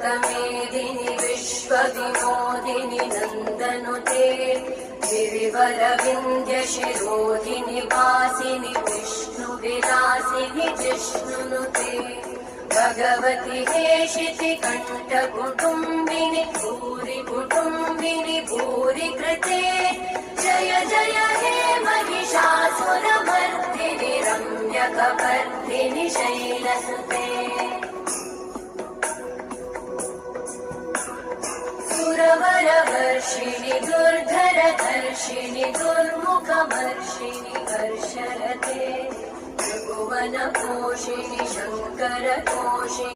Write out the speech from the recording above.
लोकमेदिनि विश्वविनोदिनि नन्दनुते गिरिवरविन्द्यशिरोधिनि वासिनि विष्णुविलासिनि जिष्णुनुते भगवति हेशिति कण्ठकुटुम्बिनि भूरि कुटुम्बिनि भूरि कृते जय जय हे महिषासुरमर्दिनि रम्यकपर्दिनि शैलसुते सुरवरवर्षिणि दुर्धरधर्षिणि दुर्मुखमर्षिणि हर्षरते त्रिभुवनपोषिणि शङ्करतोषिणि